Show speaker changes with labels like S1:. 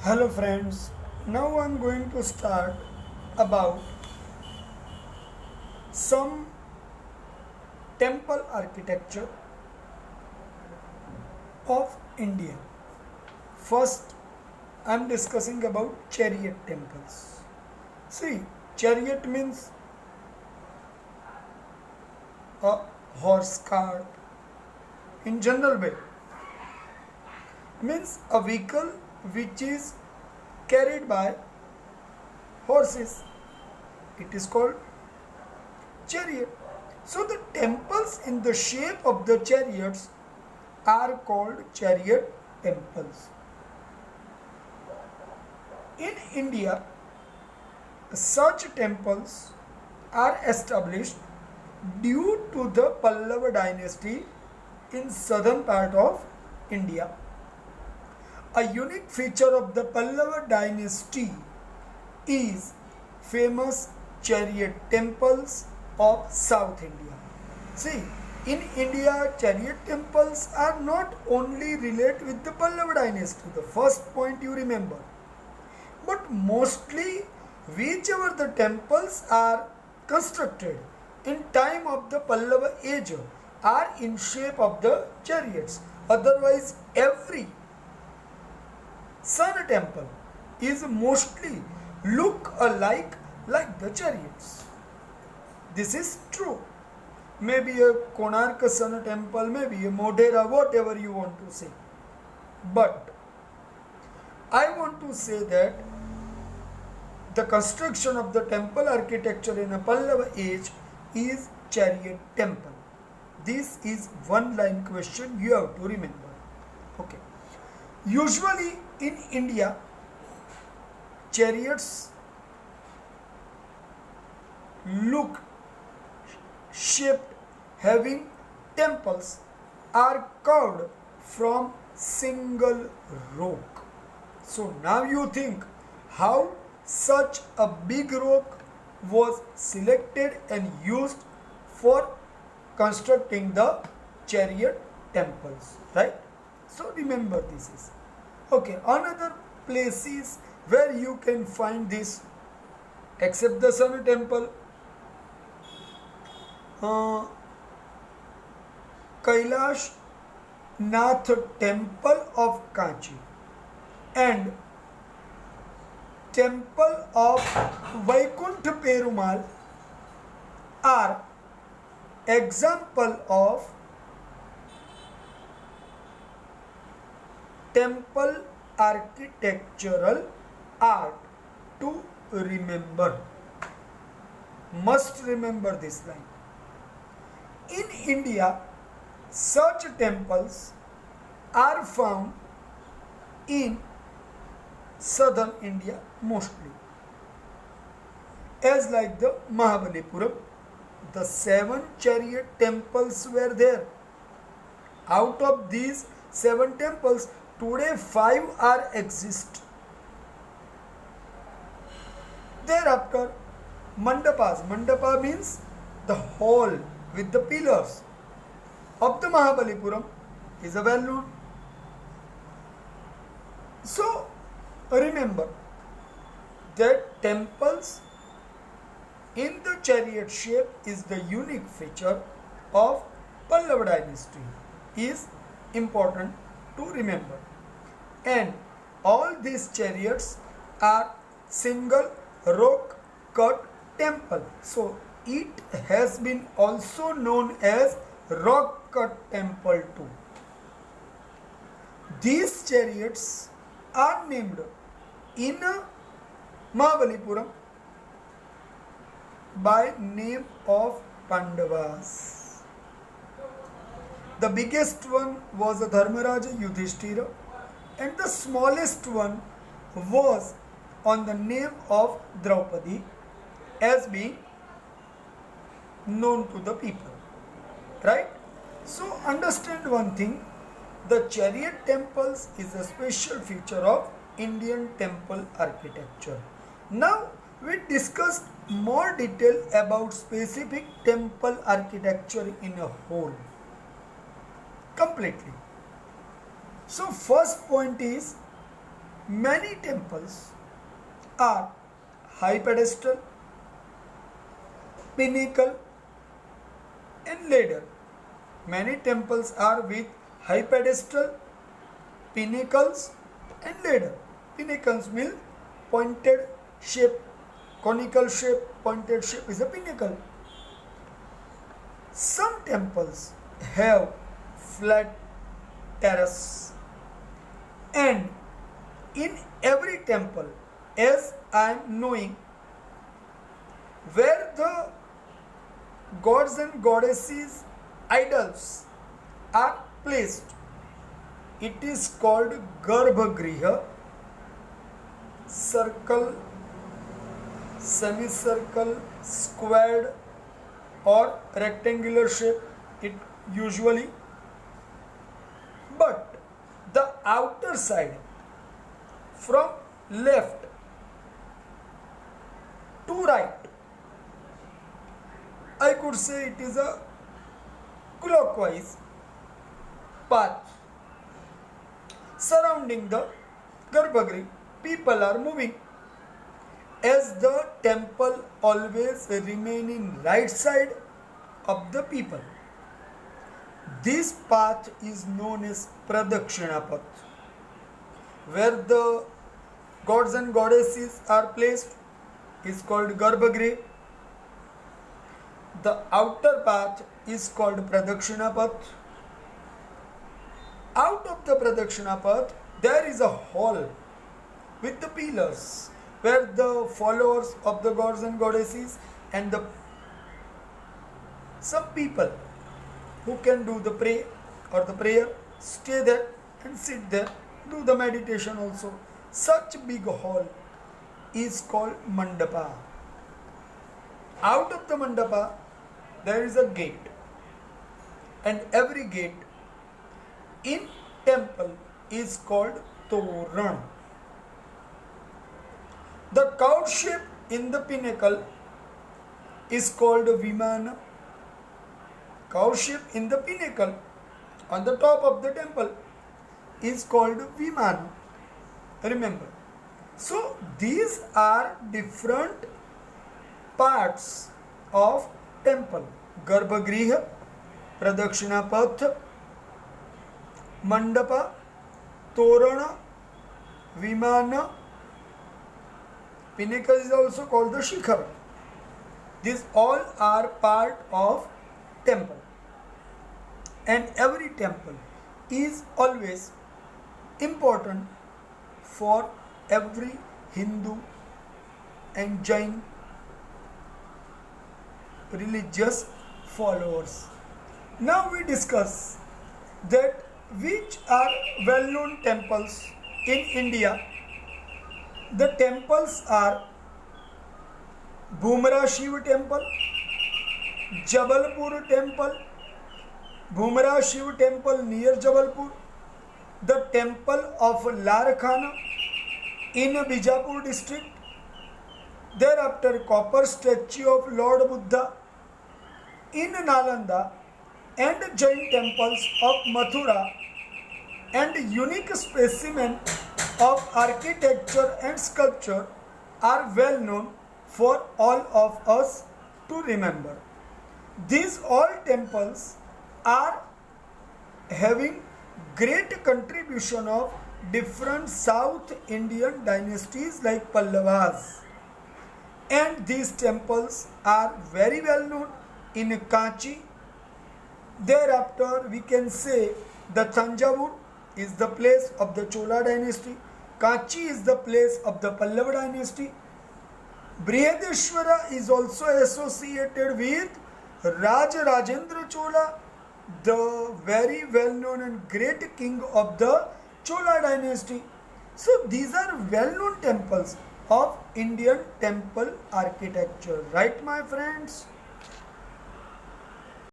S1: Hello friends, now I'm going to start about some temple architecture of India. First, I'm discussing about chariot temples. See, chariot means a horse cart in general way, means a vehicle which is carried by horses. It is called chariot. So the temples in the shape of the chariots are called chariot temples. In India, such temples are established due to the Pallava dynasty in southern part of India. A unique feature of the Pallava dynasty is famous chariot temples of South India. See, in India, chariot temples are not only related with the Pallava dynasty, the first point you remember, but mostly whichever the temples are constructed in time of the Pallava age are in shape of the chariots. Otherwise, every sun temple is mostly look alike like the chariots. This is true. Maybe a Konark Sun temple, maybe a Modhera, whatever you want to say. But I want to say that the construction of the temple architecture in a Pallava age is chariot temple. This is one line question you have to remember. Okay. Usually in India, chariots look shaped having temples are carved from single rock. So now you think how such a big rock was selected and used for constructing the chariot temples, right? So remember this is. Okay, another places where you can find this except the Sun temple, Kailash Nath temple of Kanchi and temple of Vaikuntha Perumal are example of temple architectural art to remember. Must remember this line. In India, such temples are found in southern India mostly. As like the Mahabalipuram, the 7 chariot temples were there. Out of these 7 temples, today 5 are exist. Thereafter, mandapas. Mandapa means the hall with the pillars of the Mahabalipuram is a well known. So remember that temples in the chariot shape is the unique feature of Pallava dynasty is important to remember. And all these chariots are single rock cut temple. So it has been also known as rock cut temple too. These chariots are named in Mahabalipuram by name of Pandavas. The biggest one was a Dharmaraja Yudhishthira and the smallest one was on the name of Draupadi as being known to the people. Right? So understand one thing, the chariot temples is a special feature of Indian temple architecture. Now we discussed more detail about specific temple architecture in a whole. Completely. So first point is Many temples are high pedestal, pinnacle, and ladder. Many temples are with high pedestal, pinnacles, and ladder. Pinnacles mean pointed shape, conical shape, pointed shape is a pinnacle. Some temples have flat terrace, and in every temple, as I am knowing, where the gods and goddesses idols are placed, it is called Garbhagriha, circle, semicircle, squared or rectangular shape it usually. But the outer side from left to right, I could say it is a clockwise path surrounding the Garbhagriha. People are moving as the temple always remain in right side of the people. This path is known as Pradakshina path. Where the gods and goddesses are placed is called Garbhagriha. The outer path is called Pradakshina path. Out of the Pradakshina path, there is a hall with the pillars where the followers of the gods and goddesses and some people who can do the prayer stay there and sit there, do the meditation also. Such big hall is called mandapa. Out of the mandapa there is a gate, and every gate in temple is called toran. The cow shape in the pinnacle is called vimana. Cow shape in the pinnacle on the top of the temple is called vimana. Remember. So these are different parts of temple. Garbhagriha, Pradakshina path, Mandapa, Torana, Vimana. Pinnacle is also called the Shikhar. These all are part of temple. And every temple is always important for every Hindu and Jain religious followers. Now we discuss that which are well-known temples in India. The temples are Bhumra Shiv Temple, Jabalpur Temple, Bhumra Shiv Temple near Jabalpur, the Temple of Larkhana in Bijapur district, thereafter copper statue of Lord Buddha in Nalanda, and Jain temples of Mathura, and unique specimen of architecture and sculpture are well known for all of us to remember. These all temples are having great contribution of different South Indian dynasties like Pallavas, and these temples are very well known in Kanchi. Thereafter we can say the Thanjavur is the place of the Chola dynasty, Kanchi is the place of the Pallava dynasty, Brihadeshwara is also associated with Raja Rajendra Chola, the very well known and great king of the Chola dynasty. So these are well known temples of Indian temple architecture, right my friends?